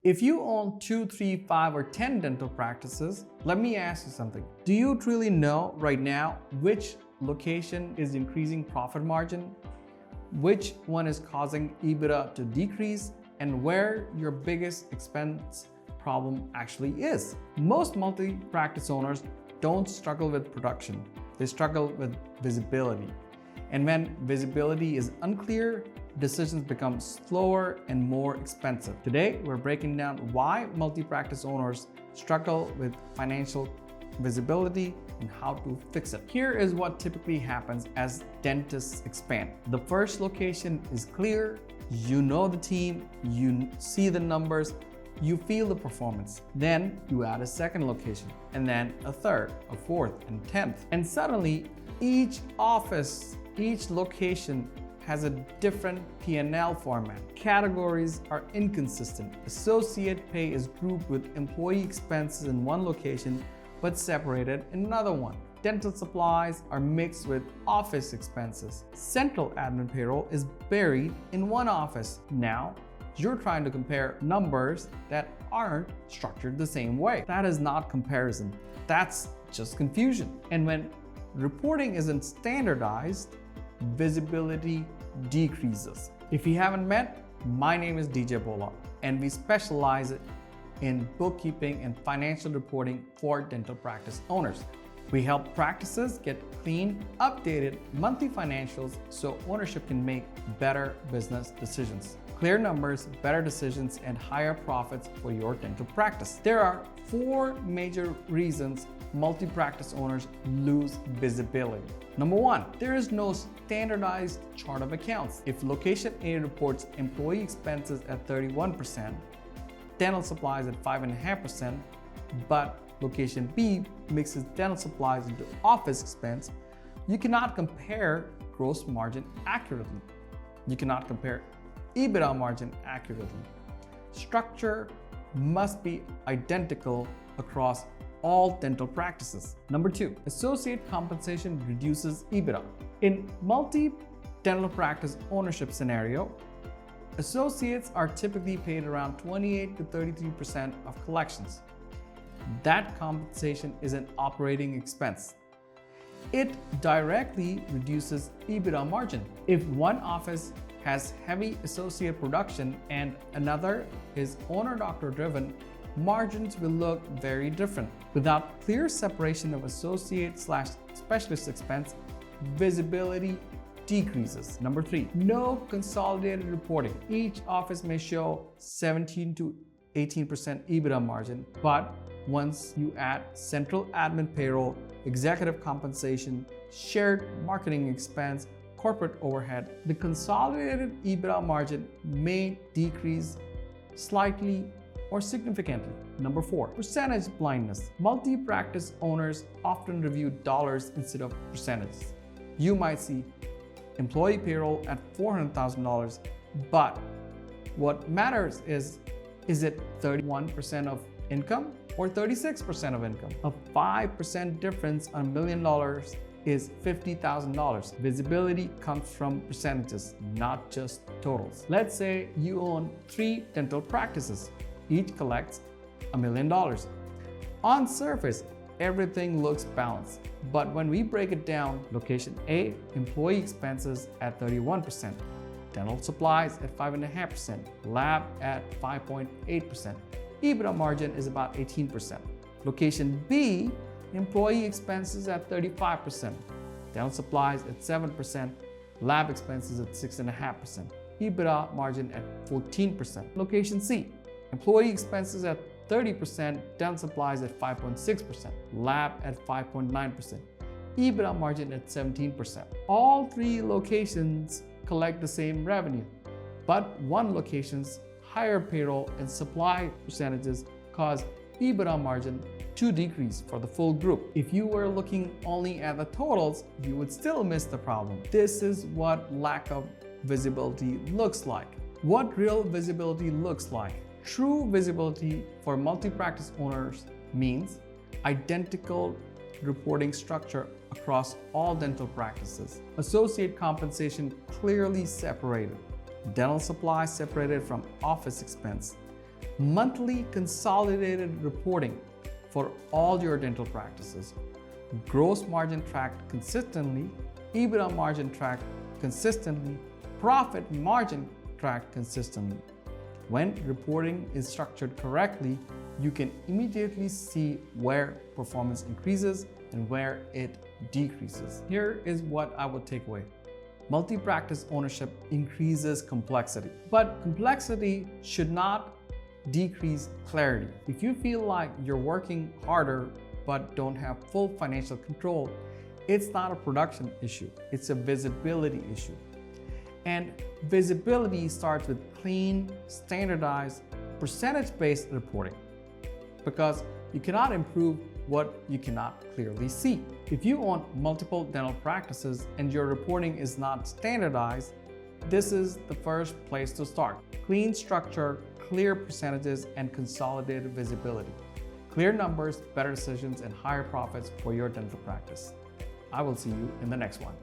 If you own 2, 3, 5, or 10 dental practices, let me ask you something. Do you truly know right now which location is increasing profit margin, which one is causing EBITDA to decrease, and where your biggest expense problem actually is? Most multi-practice owners don't struggle with production, they struggle with visibility. And when visibility is unclear, decisions become slower and more expensive. Today, we're breaking down why multi-practice owners struggle with financial visibility and how to fix it. Here is what typically happens as dentists expand. The first location is clear, you know the team, you see the numbers, you feel the performance. Then you add a second location, and then a third, a fourth, and 10th. And suddenly, each office, each location has a different P&L format. Categories are inconsistent. Associate pay is grouped with employee expenses in one location, but separated in another one. Dental supplies are mixed with office expenses. Central admin payroll is buried in one office. Now, you're trying to compare numbers that aren't structured the same way. That is not comparison. That's just confusion. And when reporting isn't standardized, visibility decreases. If you haven't met, my name is DJ Bhola, and we specialize in bookkeeping and financial reporting for dental practice owners. We help practices get clean, updated monthly financials so ownership can make better business decisions. Clear numbers, better decisions, and higher profits for your dental practice. There are 4 major reasons multi-practice owners lose visibility. Number 1, there is no standardized chart of accounts. If location A reports employee expenses at 31%, dental supplies at 5.5%, but location B mixes dental supplies into office expense, you cannot compare gross margin accurately. You cannot compare EBITDA margin accurately. Structure must be identical across all dental practices. Number 2, associate compensation reduces EBITDA. In multi-dental practice ownership scenario, associates are typically paid around 28 to 33% of collections. That compensation is an operating expense. It directly reduces EBITDA margin. If one office has heavy associate production and another is owner-doctor driven, margins will look very different. Without clear separation of associate/specialist expense, visibility decreases. Number 3, no consolidated reporting. Each office may show 17 to 18% EBITDA margin, but once you add central admin payroll, executive compensation, shared marketing expense, corporate overhead, the consolidated EBITDA margin may decrease slightly or significantly. Number 4, percentage blindness. Multi-practice owners often review dollars instead of percentages. You might see employee payroll at $400,000, but what matters is it 31% of income or 36% of income? A 5% difference on $1 million is $50,000. Visibility comes from percentages, not just totals. Let's say you own 3 dental practices. Each collects $1 million. On surface, everything looks balanced. But when we break it down, location A, employee expenses at 31%, dental supplies at 5.5%, lab at 5.8%. EBITDA margin is about 18%. Location B, employee expenses at 35%, dental supplies at 7%, lab expenses at 6.5%, EBITDA margin at 14%. Location C, employee expenses at 30%, dental supplies at 5.6%, lab at 5.9%, EBITDA margin at 17%. All 3 locations collect the same revenue, but one location's higher payroll and supply percentages cause EBITDA margin to decrease for the full group. If you were looking only at the totals, you would still miss the problem. This is what lack of visibility looks like. What real visibility looks like. True visibility for multi-practice owners means identical reporting structure across all dental practices. Associate compensation clearly separated. Dental supplies separated from office expense. monthly consolidated reporting for all your dental practices, gross margin tracked consistently, EBITDA margin tracked consistently, profit margin tracked consistently. When reporting is structured correctly, you can immediately see where performance increases and where it decreases. Here is what I would take away. Multi-practice ownership increases complexity, but complexity should not decrease clarity. If you feel like you're working harder but don't have full financial control, it's not a production issue, it's a visibility issue. And visibility starts with clean, standardized, percentage-based reporting, because you cannot improve what you cannot clearly see. If you own multiple dental practices and your reporting is not standardized, this is the first place to start. Clean structure, clear percentages, and consolidated visibility. Clear numbers, better decisions, and higher profits for your dental practice. I will see you in the next one.